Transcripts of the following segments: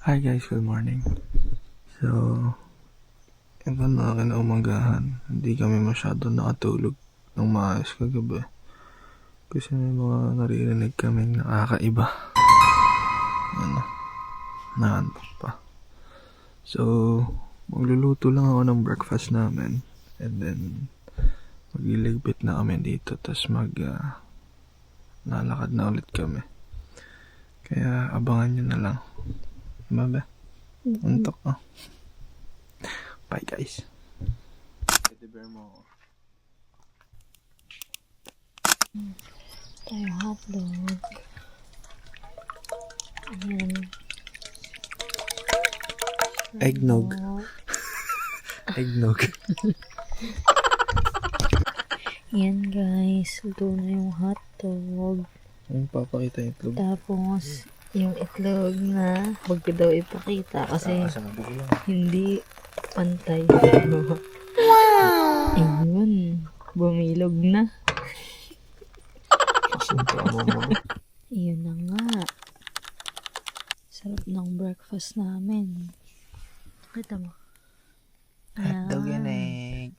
Hi guys, good morning. So, ito na kinaumagahan. Hindi kami masyado nakatulog ng maayos kagabi. Kasi may mga naririnig kaming nakakaiba. Ano, naantok pa. So, magluluto lang ako ng breakfast namin. And then, magliligpit na kami dito. Tapos lalakad na ulit kami. Kaya abangan nyo na lang. Diba ba? Antok oh. Bye guys. Pwede bear mo ako. Tayo hotdog. Ayan. Eggnog. Eggnog. Ayan guys, luto na yung hotdog. Ang papakita yung itlog. Tapos, yung itlog na huwag ko daw ipakita kasi Sabi ko lang. hindi pantay. Wow! Ayun, bumilog na. Kasunta mo mo. Ayun na nga. Sarap ng breakfast namin. Kita mo. Hotdog and egg.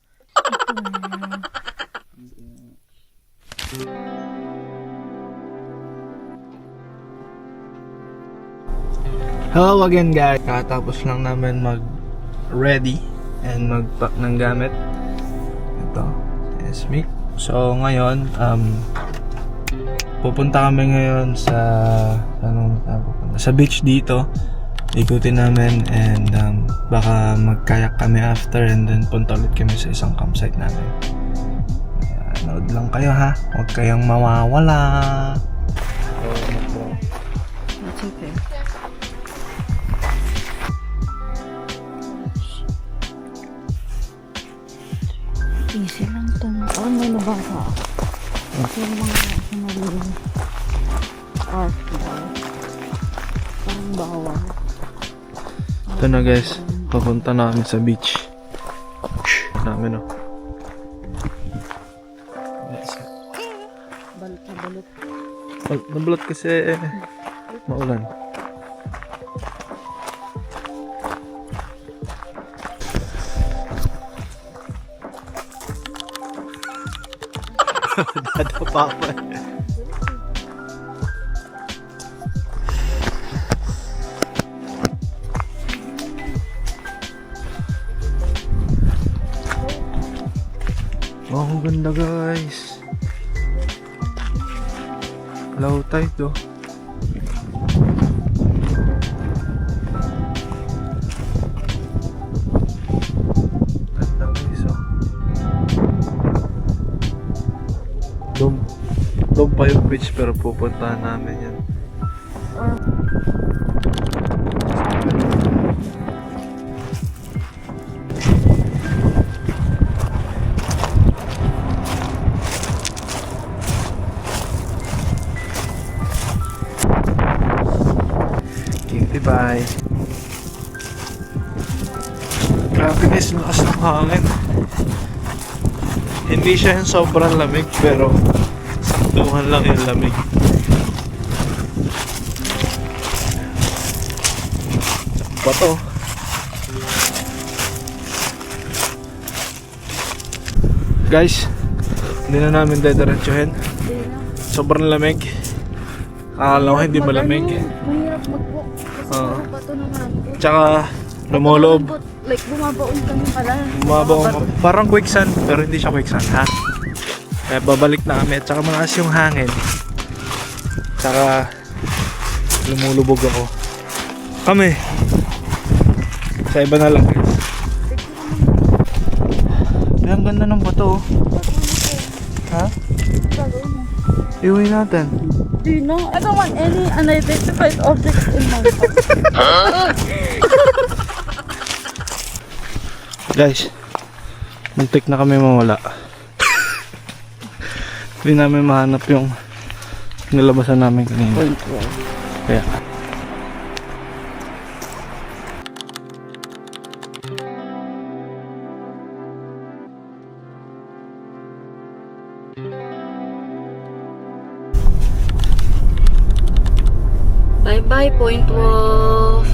Hello again guys. Katapos lang namin mag-ready and mag-pack ng gamit. Ito, Esme. So ngayon, pupunta kami ngayon sa sa beach dito. Ikutin namin and baka magkayak kami after and then punta ulit kami sa isang campsite namin. Kaya nood lang kayo ha. Huwag kayong mawawala. That's okay. Easy lang ito. Oh, may nabasa. Yung mga sinaling art daw. Parang bawal. Ito na guys, papunta na kami sa beach. Namin oh. Balot na balot. Nabalot kasi maulan. Dada pa ako eh. Wow, ang ganda guys. Low tide oh. Ganda guys oh. Doon pa yung beach pero pupuntahan namin yan. Cutie bye. Grabe guys, lakas ng hangin. Hindi siya yung sobrang lamig pero saktuhan lang yung lamig. Bato. Guys, hindi na namin dediretsuhin. Sobrang lamig. Akala ko hindi malamig. Mahirap mag-walk. Kasi Oo. puro bato naman. Tsaka lumolob. Like bumabaon kami pala. Bumabaw. Parang quicksand pero hindi siya quicksand ha. Kaya babalik na kami at saka malakas yung hangin. Tsaka lumulubog ako. Kami. Sa iba na lang guys. Ay, ang ganda ng bato oh. Ha? Iuwi natin. Do you know? I don't want any unidentified objects in my house. Guys, muntik na kami mawala. Hindi namin mahanap yung nilabasan namin kanina. Kaya Bye bye, Point Wolf.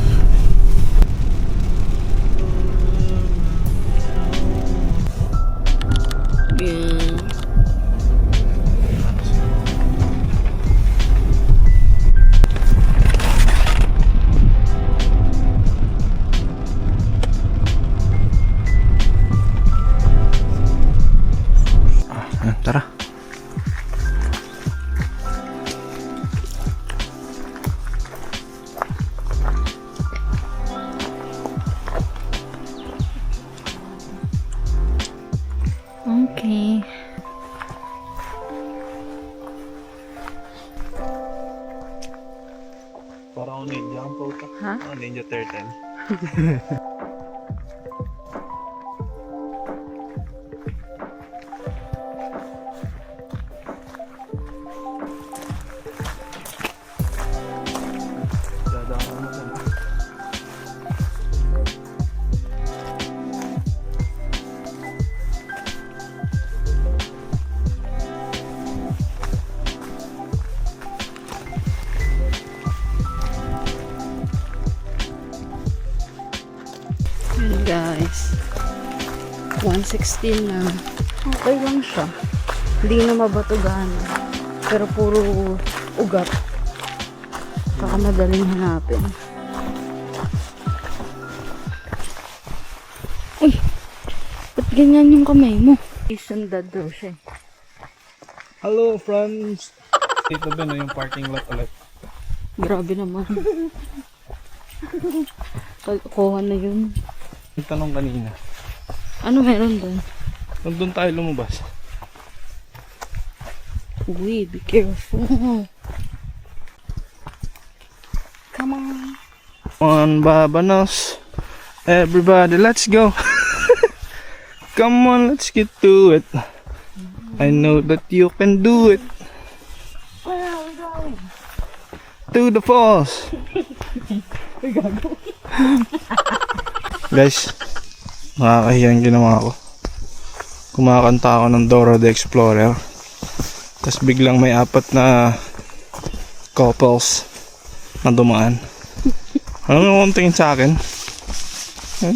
Tara. Okay. Parang ninja ang puta. Ha? Ninja Turtle. Dadaan mo lang. Yun guys. 116 na. Okay lang siya. Hindi na mabatugan. Pero puro ugat. Baka madaling hanapin. Uy! Ba't ganyan yung kamay mo? Isundad daw siya. Hello friends! Dito ba na yung parking lot ulit? Grabe naman. Kuha na yun. Yung tanong kanina. Ano meron doon? Nandun tayo lumabas. Uy, be careful. Come on. On Babanos. Everybody, let's go. Come on, let's get to it. I know that you can do it. Where are we going? To the falls. Guys, nakakahiyang ginawa ko. Kumakanta ako ng Dora the Explorer. Tapos biglang may 4 na couples na dumaan. Alam mo kung tingin sa akin?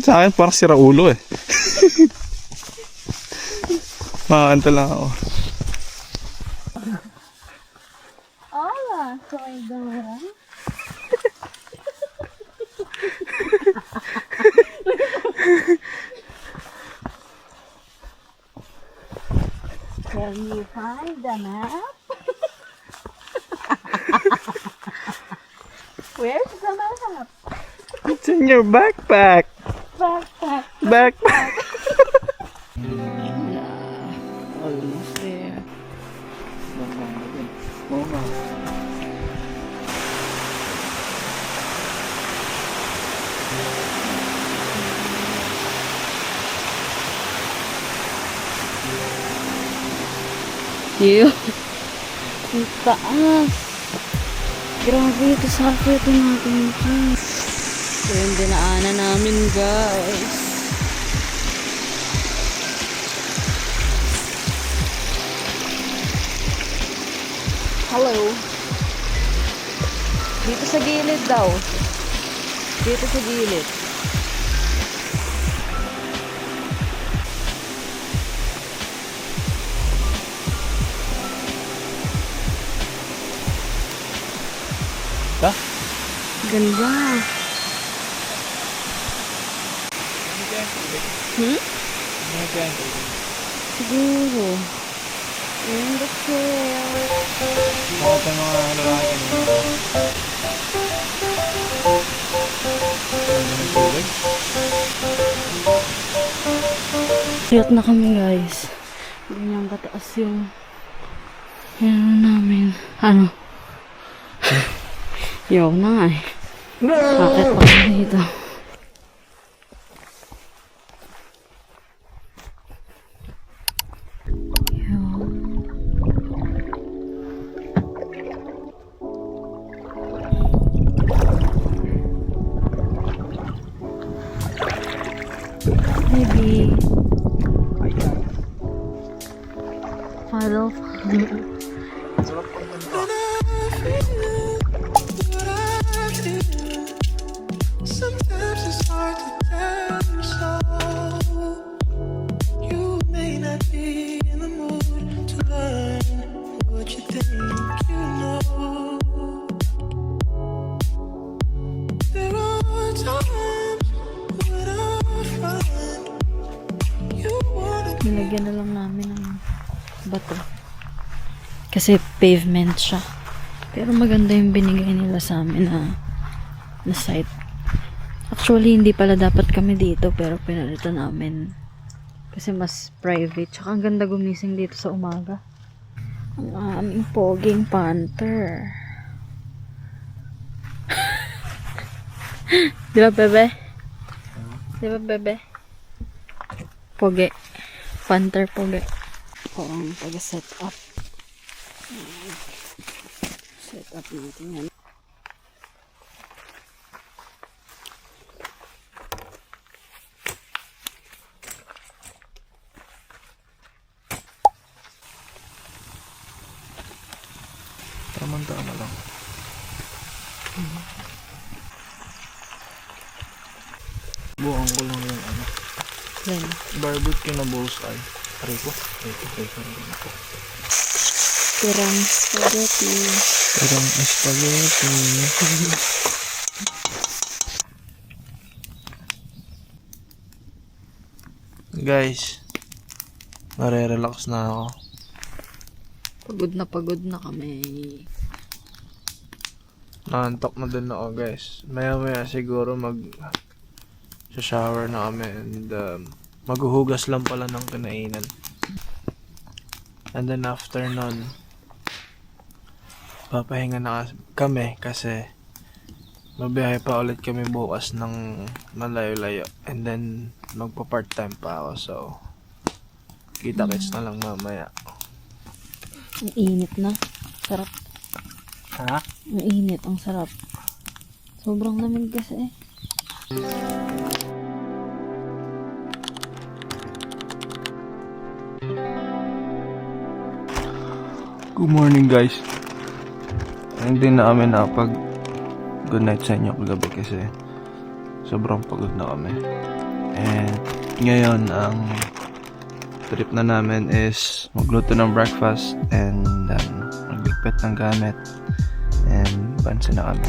Sa akin parang sira ulo eh. Makakanta lang ako. Hola, soy Dora. Can you find the map? Where's the map? It's in your backpack. Backpack. Backpack. Almost there. Yun. Ang taas. Grabe, ito sa akin natin ito. So yung dinaanan namin guys. Hello. Dito sa gilid daw. Dito sa gilid. Ha? Ganda. Siguro. In the trail. Bakit ang mga lalaki nito? Riyot na kami guys. Ganyan kataas yung ano namin. Ano? Yaw na nga eh. Bakit pa kami dito? Maybe. Follow. Sometimes it's hard to tell you so. You may not be in the mood to learn what you think you know. There are times when I find you wanna Nilagyan na lang namin ng bato. Kasi pavement siya. Pero maganda yung binigay nila sa amin na site. Actually, hindi pala dapat kami dito pero pinalitan namin. Kasi mas private. Tsaka ang ganda gumising dito sa umaga. Ang aming poging panther. Di ba, bebe? Di ba, bebe? Poge. Panther poge. Ako ang taga-set up. Set up natin yan. Tama lang. Buang ko lang yung ano. Yan. Barbecue na bullseye. Aray ko. Tirang spaghetti. Parang spaghetti. Guys, nare-relax na ako. Pagod na kami. Naantok na din ako, guys. Maya siguro shower na kami and maghuhugas lang pala ng kinainan. And then after nun, papahinga na kami kasi mabiyahe pa ulit kami bukas ng malayo-layo. And then magpa-part-time pa ako, so kita-kits na lang mamaya. Ang init na. Sarap. Ha? Ang init. Ang sarap. Sobrang lamig kasi. Good morning, guys. Hindi na kami nakapag good night sa inyo kagabi kasi sobrang pagod na kami. And ngayon ang trip na namin is magluto ng breakfast and magligpit ng gamit and bansa na kami.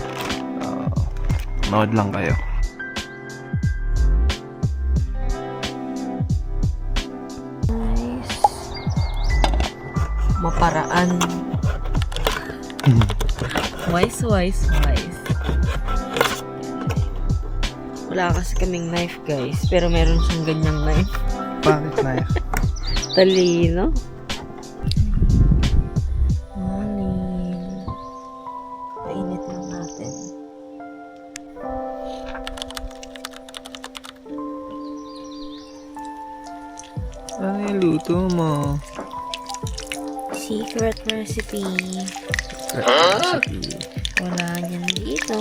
Manood lang kayo. Nice. Maparaan. Wise. Wala kasi kaming knife, guys. Pero meron siyang ganyang knife. Bakit knife? Talino. Morning. Painit lang natin. Ano yung luto mo? Secret recipe. Wala niyan dito.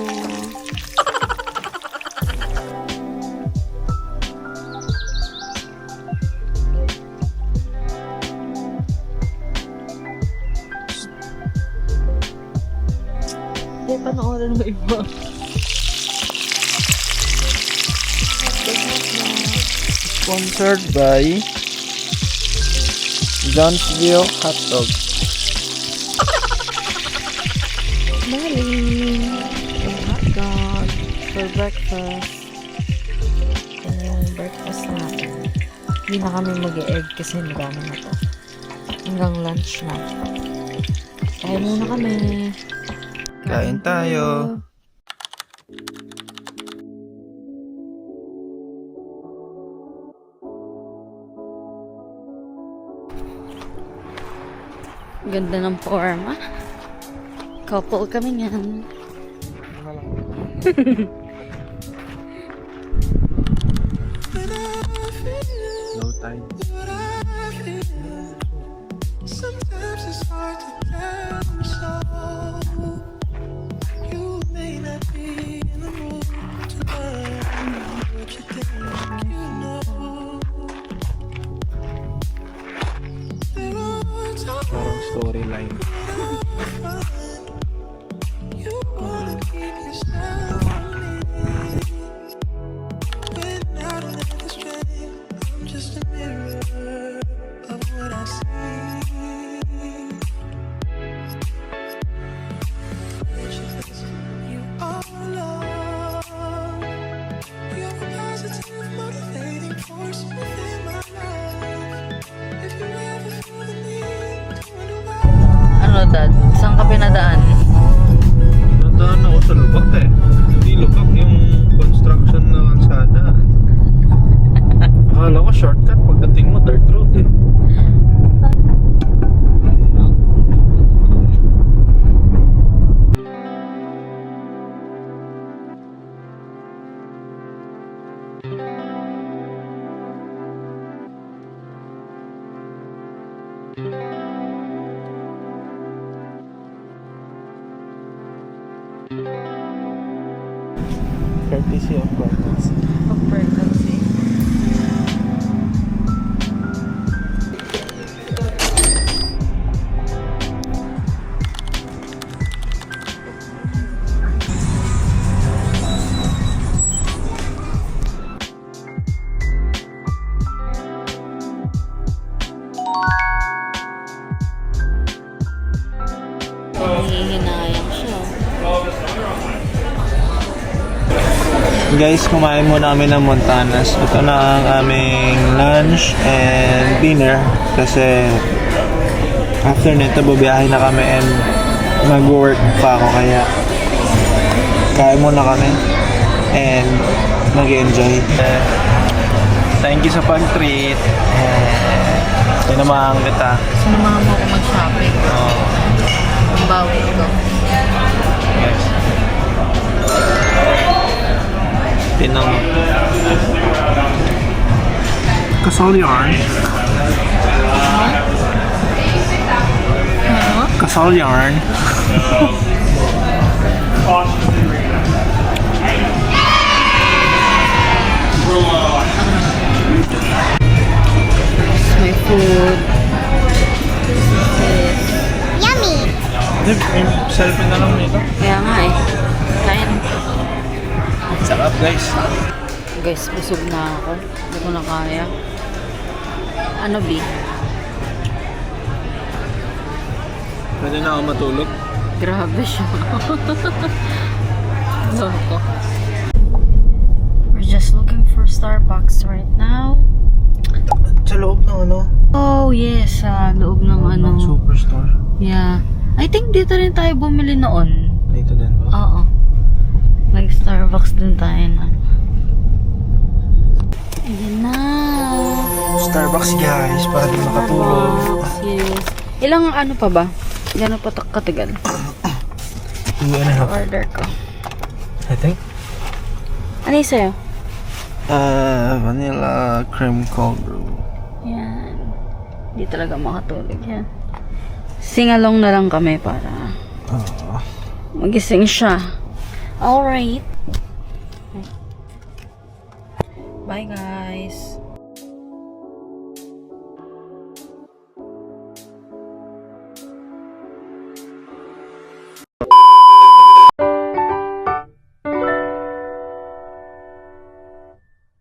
Hindi, panoorin mo iba. Sponsored by Johnsville Hotdog. Morning! Yung hotdog for breakfast. Yan yung breakfast natin. Hindi na kami mag-e-egg kasi madami na to. Hanggang lunch na. Kain muna kami. Kain tayo. Ganda ng forma. Couple kami niyan. Low tide. Sometimes it's hard to tell me so. You may not be in the mood to learn what you think you know. There are times Parang storyline. you wanna keep yourself honest. When I don't have the strength, I'm just a mirror of what I see. You are love. You're a positive, motivating force within my life. If you ever feel the need ka pinadaan? Nadaan ako sa lubak eh. Hindi lubak yung construction na kalsada. Akala ko shortcut pagdating mo dirt road eh. Courtesy of pregnancy. Of pregnancy. Hihinayang siya. Guys, kumain muna kami ng Montanas. Ito na ang aming lunch and dinner kasi after nito bubiyahe na kami and mag-work pa ako kaya kain muna kami and mag-enjoy. Thank you sa pag-treat. Sinamahan kita. Sinamahan mo ako mag-shopping. Ang bawi ko. Yes. Tinang Kasal yarn. Kasal yarn. My food. Selfie na lang nito. Kaya nga eh. Kain. Sarap guys. Guys, busog na ako. Hindi ko na kaya. Ano, B? Pwede na ako matulog. Grabe siya. Loko. We're just looking for Starbucks right now. Sa loob ng ano? Oh, yes. Sa loob ng ano. Ng superstore. Yeah. I think dito rin tayo bumili noon. Dito din ba? Oo. Like Starbucks din tayo na. Ayan na. Starbucks guys, para di makatulog. Starbucks, yes. Ilang ano pa ba? Gano'n pa katagal? 2.5. Order ko. I think. Ano yung sa'yo? Vanilla cream cold brew. Yan. Hindi talaga makatulog yan. Sing-along na lang kami para magising siya. Alright. Bye guys.